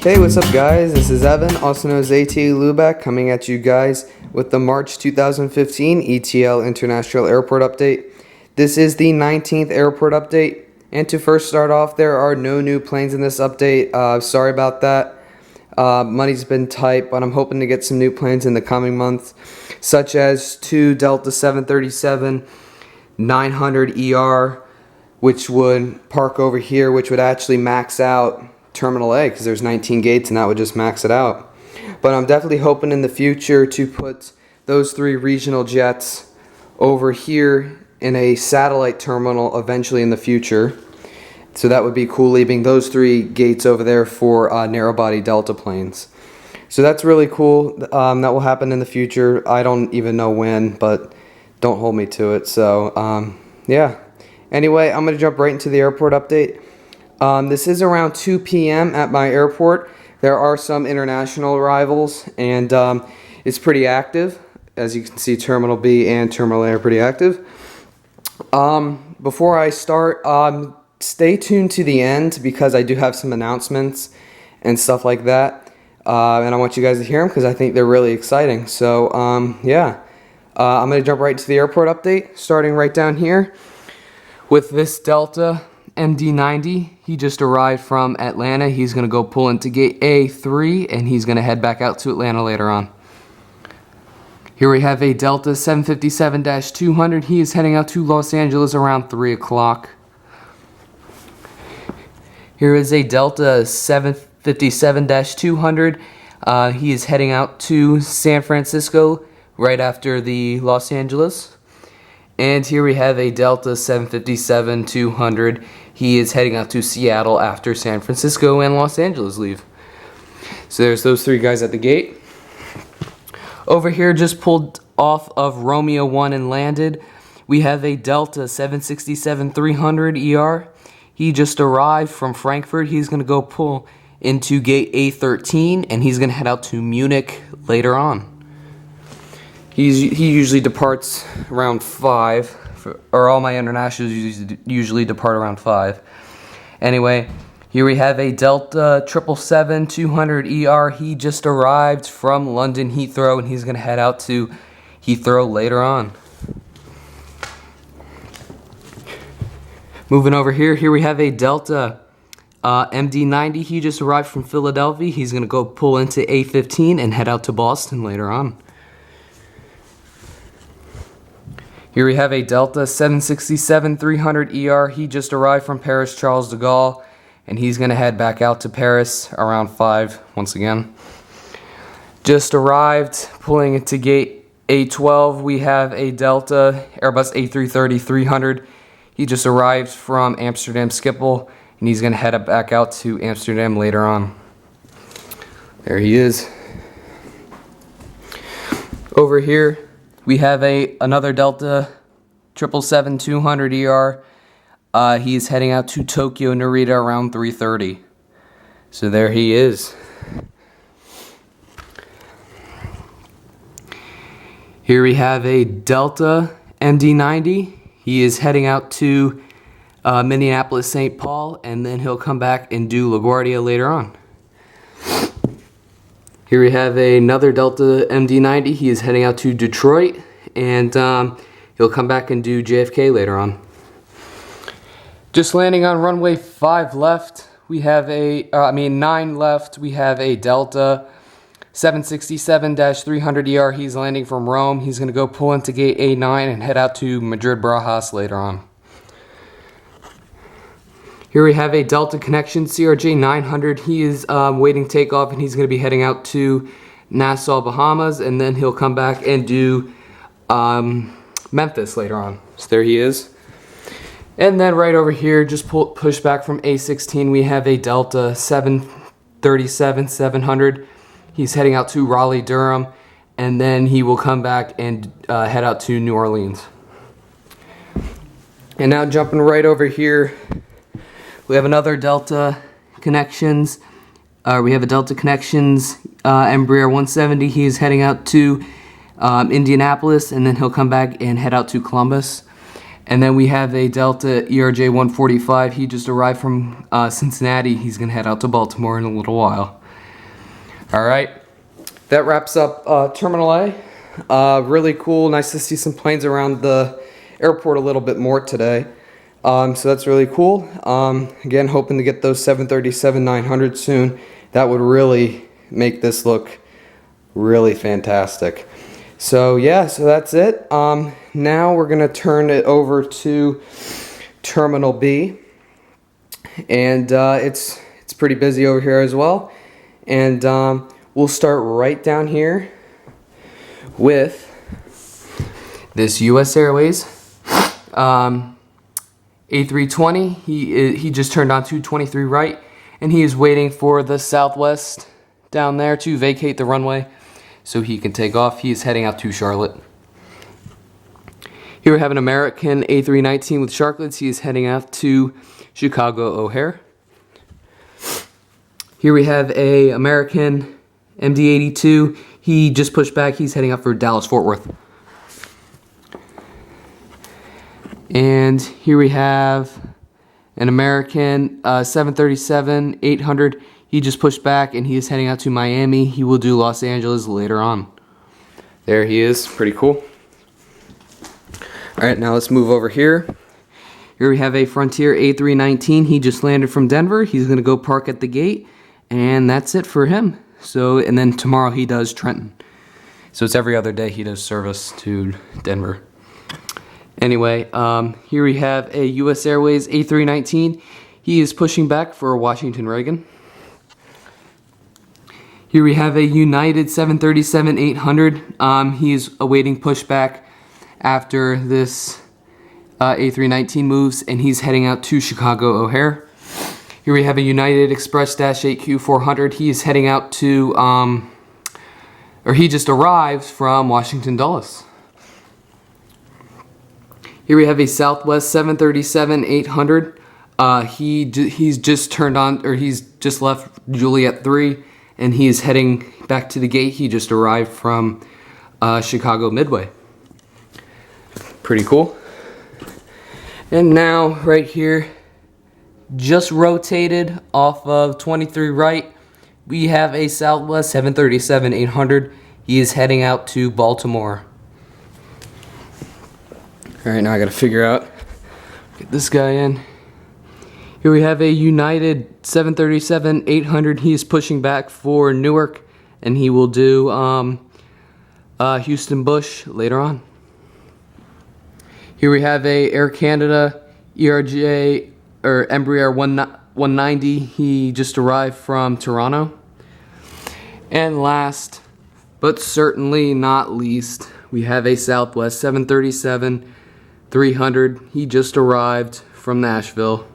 Hey, what's up guys? This is Evan, also known as AT Lubeck, coming at you guys with the March 2015 ETL International Airport Update. This is the 19th airport update, and to first start off, there are no new planes in this update. Sorry about that. Money's been tight, but I'm hoping to get some new planes in the coming months, such as two Delta 737-900ER, which would park over here, which would actually max out Terminal A, because there's 19 gates and that would just max it out. But I'm definitely hoping in the future to put those three regional jets over here in a satellite terminal eventually in the future. So that would be cool, leaving those three gates over there for narrow body Delta planes. So that's really cool. That will happen in the future. I don't even know when, but don't hold me to it. So yeah. Anyway, I'm going to jump right into the airport update. This is around 2 p.m. at my airport. There are some international arrivals, and it's pretty active. As you can see, Terminal B and Terminal A are pretty active. Before I start, stay tuned to the end because I do have some announcements and stuff like that. And I want you guys to hear them because I think they're really exciting. So, yeah. I'm going to jump right to the airport update, starting right down here with this Delta MD-90. He just arrived from Atlanta. He's going to go pull into gate A3 and he's going to head back out to Atlanta later on. Here we have a Delta 757-200. He is heading out to Los Angeles around 3 o'clock. Here is a Delta 757-200. He is heading out to San Francisco right after the Los Angeles. And here we have a Delta 757-200. He is heading out to Seattle after San Francisco and Los Angeles leave. So there's those three guys at the gate. Over here, just pulled off of Romeo 1 and landed, we have a Delta 767-300ER. He just arrived from Frankfurt. He's going to go pull into gate A13 and he's going to head out to Munich later on. He usually departs around 5, or all my internationals usually depart around 5. Anyway, here we have a Delta 777-200ER. He just arrived from London Heathrow and he's going to head out to Heathrow later on. Moving over here, we have a Delta MD-90. He just arrived from Philadelphia. He's going to go pull into A15 and head out to Boston later on. Here we have a Delta 767-300ER. He just arrived from Paris Charles de Gaulle, and he's going to head back out to Paris around 5 once again. Just arrived, pulling into gate A12, we have a Delta Airbus A330-300. He just arrived from Amsterdam Schiphol, and he's going to head back out to Amsterdam later on. There he is. Over here, we have another Delta 777-200ER. He's heading out to Tokyo Narita around 3:30. So there he is. Here we have a Delta MD-90. He is heading out to Minneapolis, St. Paul, and then he'll come back and do LaGuardia later on. Here we have another Delta MD-90. He is heading out to Detroit, and he'll come back and do JFK later on. Just landing on runway 5 left. We have 9 left. We have a Delta 767-300ER. He's landing from Rome. He's going to go pull into gate A9 and head out to Madrid Barajas later on. Here we have a Delta Connection CRJ-900. He is waiting takeoff and he's going to be heading out to Nassau, Bahamas, and then he'll come back and do Memphis later on. So there he is. And then right over here, just push back from A16, we have a Delta 737-700. He's heading out to Raleigh, Durham, and then he will come back and head out to New Orleans. And now jumping right over here, we have another Delta Connections. We have a Delta Connections Embraer 170. He is heading out to Indianapolis, and then he'll come back and head out to Columbus. And then we have a Delta ERJ 145. He just arrived from Cincinnati. He's going to head out to Baltimore in a little while. Alright, that wraps up Terminal A. Really cool, nice to see some planes around the airport a little bit more today. So that's really cool. Again, hoping to get those 737-900 soon. That would really make this look really fantastic. So yeah, so that's it. Now we're gonna turn it over to Terminal B, and it's pretty busy over here as well. And we'll start right down here with this U.S. Airways A320. He just turned on 223 right, and he is waiting for the Southwest down there to vacate the runway so he can take off. He is heading out to Charlotte. Here we have an American A319 with sharklets. He is heading out to Chicago O'Hare. Here we have a American MD-82. He just pushed back. He's heading out for Dallas-Fort Worth. And here we have an American 737-800. He just pushed back and he is heading out to Miami. He will do Los Angeles later on. There he is. Pretty cool. Alright, now let's move over here. Here we have a Frontier A319. He just landed from Denver. He's going to go park at the gate. And that's it for him. So, and then tomorrow he does Trenton. So it's every other day he does service to Denver. Anyway, here we have a U.S. Airways A319. He is pushing back for Washington Reagan. Here we have a United 737-800. He is awaiting pushback after this A319 moves, and he's heading out to Chicago O'Hare. Here we have a United Express-8Q400. He is heading out to, or he just arrived from Washington Dulles. Here we have a Southwest 737-800. He's just turned on, or he's just left Juliet 3, and he is heading back to the gate. He just arrived from Chicago Midway. Pretty cool. And now, right here, just rotated off of 23 right, we have a Southwest 737-800. He is heading out to Baltimore. Alright, now I gotta figure out, get this guy in. Here we have a United 737-800. He is pushing back for Newark, and he will do Houston Bush later on. Here we have a Air Canada ERJ or Embraer 190. He just arrived from Toronto. And last, but certainly not least, we have a Southwest 737-300. He just arrived from Nashville.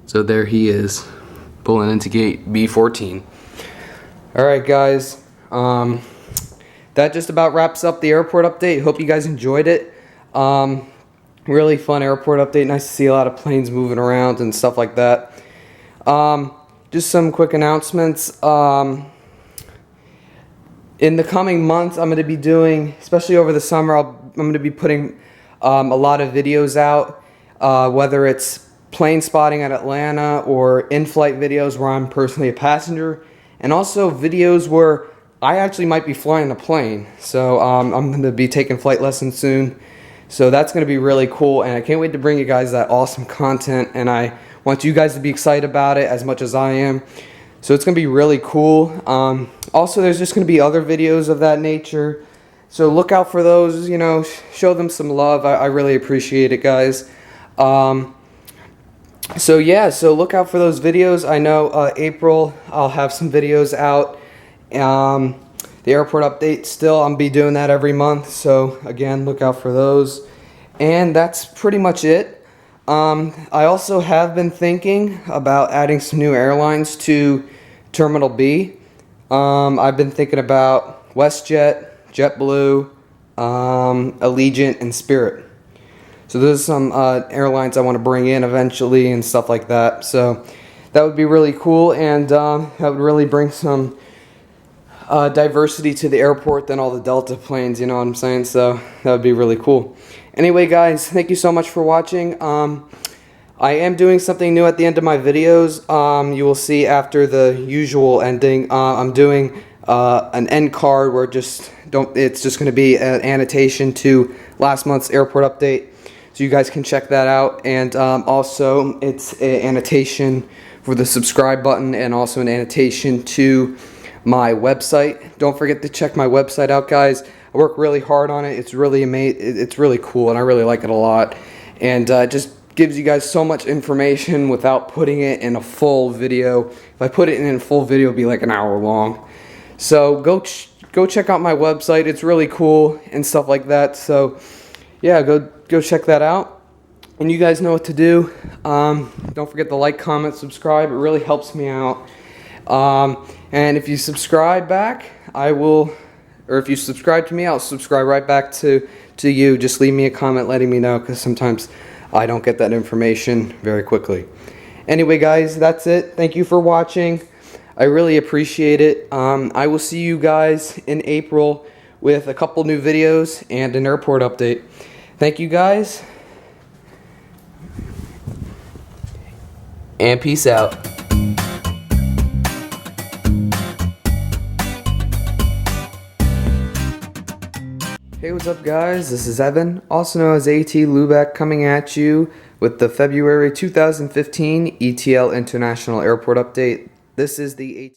So there he is, pulling into gate B14. Alright guys, that just about wraps up the airport update. Hope you guys enjoyed it. Really fun airport update. Nice to see a lot of planes moving around and stuff like that. Just some quick announcements. In the coming months, I'm going to be doing, especially over the summer, I'm going to be putting a lot of videos out, whether it's plane spotting at Atlanta or in-flight videos where I'm personally a passenger, and also videos where I actually might be flying a plane. So I'm going to be taking flight lessons soon. So that's going to be really cool, and I can't wait to bring you guys that awesome content, and I want you guys to be excited about it as much as I am. So it's going to be really cool. Also, there's just going to be other videos of that nature. So look out for those, you know, show them some love. I really appreciate it, guys. So yeah, so look out for those videos. I know April, I'll have some videos out. The airport update still, I'll be doing that every month, so again, look out for those. And that's pretty much it. I also have been thinking about adding some new airlines to Terminal B. I've been thinking about WestJet, JetBlue, Allegiant, and Spirit. So those are some airlines I want to bring in eventually and stuff like that. So that would be really cool, and that would really bring some diversity to the airport than all the Delta planes, you know what I'm saying? So that would be really cool. Anyway guys, thank you so much for watching. I am doing something new at the end of my videos. You will see after the usual ending. I'm doing an end card where it's just going to be an annotation to last month's airport update, so you guys can check that out. And also it's an annotation for the subscribe button, and also an annotation to my website. Don't forget to check my website out, guys. I work really hard on it. It's really it's really cool, and I really like it a lot. And just gives you guys so much information without putting it in a full video. If I put it in a full video, it'd be like an hour long. So go check out my website. It's really cool and stuff like that. So yeah, go check that out. And you guys know what to do. Don't forget to like, comment, subscribe. It really helps me out. And if you subscribe back, or if you subscribe to me, I'll subscribe right back to you. Just leave me a comment letting me know, because sometimes I don't get that information very quickly. Anyway, guys, that's it. Thank you for watching. I really appreciate it. I will see you guys in April with a couple new videos and an airport update. Thank you, guys. And peace out. Hey, what's up, guys? This is Evan, also known as AT Lubeck, coming at you with the February 2015 ETL International Airport Update. This is the